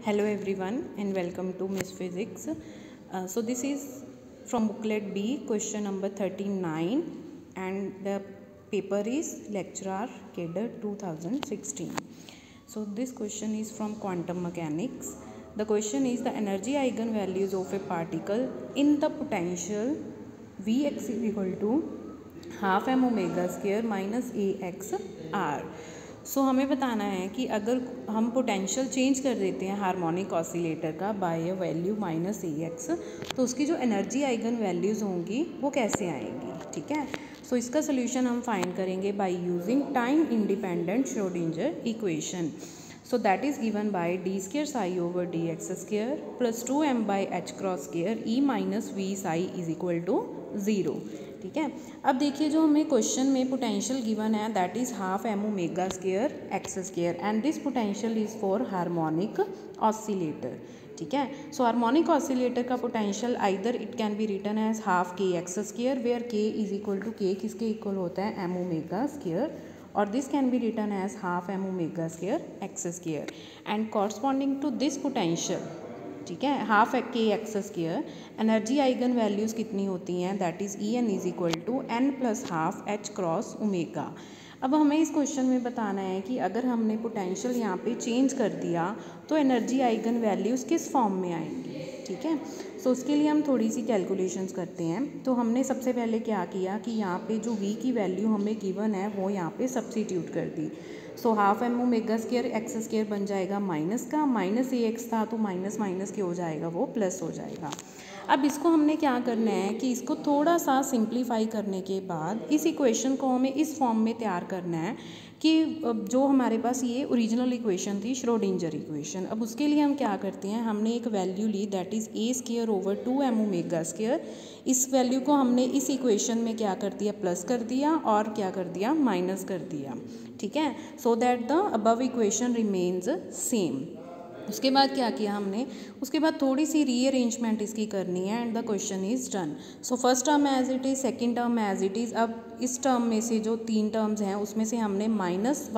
Hello everyone and welcome to Miss Physics. So this is from booklet B, question number 39, and the paper is lecturer cadre 2016. So this question is from quantum mechanics. The question is the energy eigenvalues of a particle in the potential Vx is equal to half m omega square minus ax r. सो हमें बताना है कि अगर हम potential change कर देते हैं harmonic oscillator का by a value minus A X, तो उसकी जो एनर्जी आइगन वैल्यूज़ होंगी वो कैसे आएंगी. ठीक है, सो इसका सोल्यूशन हम फाइंड करेंगे by using time independent Schrodinger equation. So that is given by D square psi over D X square plus 2m by H cross square E minus V psi is equal to 0. ठीक है, अब देखिए जो हमें question में potential given है that is half M omega square X square and this potential is for harmonic oscillator. ठीक है, सो हार्मोनिक ऑसिलेटर का potential either it can be written as half K X square where K is equal to K किसके equal होता है M omega square, और this can be written as half M omega square X square and corresponding to this potential. ठीक है, half K X square energy eigenvalues कितनी होती हैं that is E N is equal to N plus half H cross omega. अब हमें इस question में बताना है कि अगर हमने पोटेंशियल यहाँ पे चेंज कर दिया तो एनर्जी आइगन वैल्यूज़ किस फॉर्म में आएंगी. ठीक है, सो उसके लिए हम थोड़ी सी कैलकुलेशंस करते हैं. तो हमने सबसे पहले क्या किया कि यहाँ पे जो v की वैल्यू हमें गिवन है वो यहाँ पे सब्स्टिट्यूट कर दी. So half M omega square X square बन जाएगा माइनस का, माइनस ए एक्स था तो माइनस माइनस के हो जाएगा वो प्लस हो जाएगा. अब इसको हमने क्या करना है कि इसको थोड़ा सा सिंप्लीफाई करने के बाद इस इक्वेशन को हमें इस फॉर्म में तैयार करना है कि जो हमारे पास ये ओरिजिनल इक्वेशन थी श्रोडिंजर इक्वेशन. अब उसके लिए हम क्या करते हैं, हमने एक वैल्यू ली that is A square over 2m omega square. इस वैल्यू को हमने इस इक्वेशन में क्या कर दिया प्लस कर दिया और क्या कर दिया माइनस कर दिया. ठीक है, so that the above equation remains same. उसके बाद क्या किया हमने, उसके बाद थोड़ी सी रीअरेंजमेंट इसकी करनी है and the question is done. So first term as it is, second term as it is. अब इस टर्म में से जो तीन टर्म्स हैं उसमें से हमने minus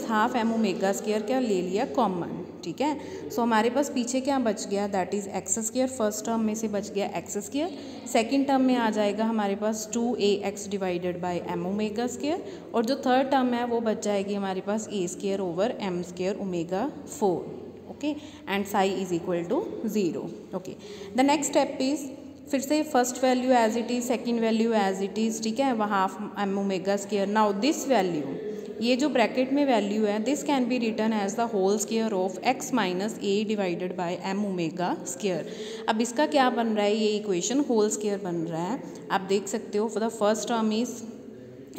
half M omega square क्या ले लिया कॉमन. ठीक है, सो हमारे पास पीछे क्या बच गया that is X square. First term में से बच गया एक्स स्क्वायर. सेकेंड टर्म में आ जाएगा हमारे पास 2ax divided by M omega square, और जो थर्ड टर्म है वो बच जाएगी हमारे पास A square over M square omega 4. Okay, and psi is equal to 0. Okay, the next step is फिर से first value as it is, second value as it is. ठीक है, वह half M omega square. Now this value, ये जो bracket में value है this can be written as the whole square of X minus A divided by M omega square. अब इसका क्या बन रहा है, ये इक्वेशन होल स्क्वायर बन रहा है. आप देख सकते हो for the first term is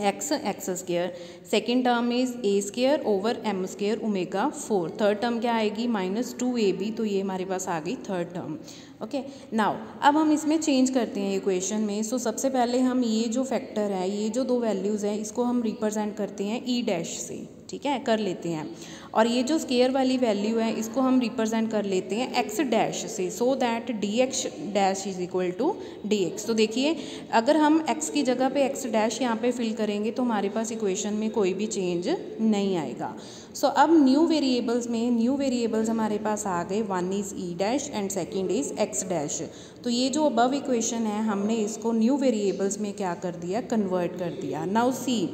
X square, second term is A square over M square omega 4, third term क्या आएगी माइनस 2ab, तो ये हमारे पास आ गई थर्ड टर्म. ओके, नाउ अब हम इसमें चेंज करते हैं इक्वेशन में. सो सबसे पहले हम ये जो फैक्टर है, ये जो दो वैल्यूज़ हैं इसको हम रिप्रेजेंट करते हैं ई डैश से. ठीक है, कर लेते हैं. और ये जो स्केयर वाली वैल्यू है इसको हम रिप्रेजेंट कर लेते हैं एक्स डैश से, so that D X dash is equal to D X. तो देखिए अगर हम एक्स की जगह पे एक्स डैश यहाँ पे फिल करेंगे तो हमारे पास इक्वेशन में कोई भी चेंज नहीं आएगा. सो अब न्यू वेरिएबल्स हमारे पास आ गए. One is E dash and second is x dash. तो ये जो अबव इक्वेशन है हमने इसको न्यू वेरिएबल्स में क्या कर दिया, कन्वर्ट कर दिया. नाउ सी,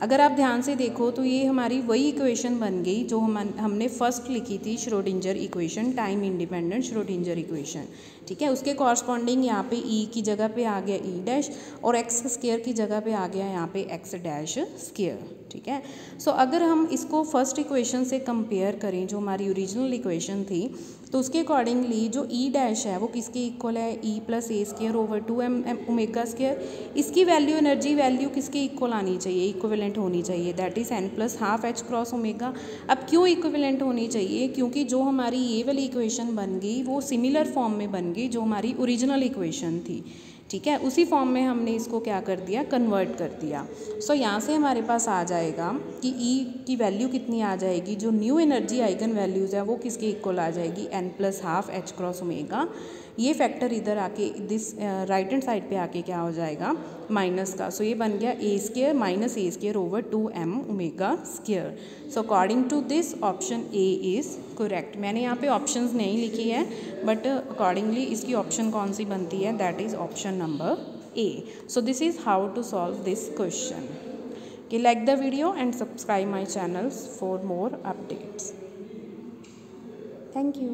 अगर आप ध्यान से देखो तो ये हमारी वही इक्वेशन बन गई जो हमने फर्स्ट लिखी थी Schrodinger equation, time independent Schrodinger equation. ठीक है, उसके कॉरस्पॉन्डिंग यहाँ पे ई की जगह पे आ गया ई डैश और एक्स स्क्वायर की जगह पे आ गया यहाँ पे एक्स डैश स्क्वायर. ठीक है, सो अगर हम इसको फर्स्ट इक्वेशन से कंपेयर करें जो हमारी ओरिजिनल इक्वेशन थी तो उसके अकॉर्डिंगली जो ई डैश है वो किसके इक्वल है, E plus A square over 2m omega square. इसकी वैल्यू एनर्जी वैल्यू किसके इक्वल आनी चाहिए, इक्विवेलेंट होनी चाहिए, that is N plus half H cross omega. अब क्यों इक्विवेलेंट होनी चाहिए, क्योंकि जो हमारी ये वाली इक्वेशन बन गई वो सिमिलर फॉर्म में बन गई जो हमारी ओरिजिनल इक्वेशन थी. ठीक है, उसी फॉर्म में हमने इसको क्या कर दिया, कन्वर्ट कर दिया. सो यहाँ से हमारे पास आ जाएगा कि ई की वैल्यू कितनी आ जाएगी, जो न्यू एनर्जी आइगन वैल्यूज़ है वो किसके इक्वल आ जाएगी, N plus half H cross omega. ये फैक्टर इधर आके दिस राइट हैंड साइड पे आके क्या हो जाएगा माइनस का, सो ये बन गया A square minus A square over 2m omega square. So according to this option A is correct. मैंने यहाँ पे ऑप्शंस नहीं लिखी है, बट अकॉर्डिंगली इसकी ऑप्शन कौन सी बनती है, that is option number A. So this is how to solve this question. Okay, like the video and subscribe my channels for more updates. Thank you.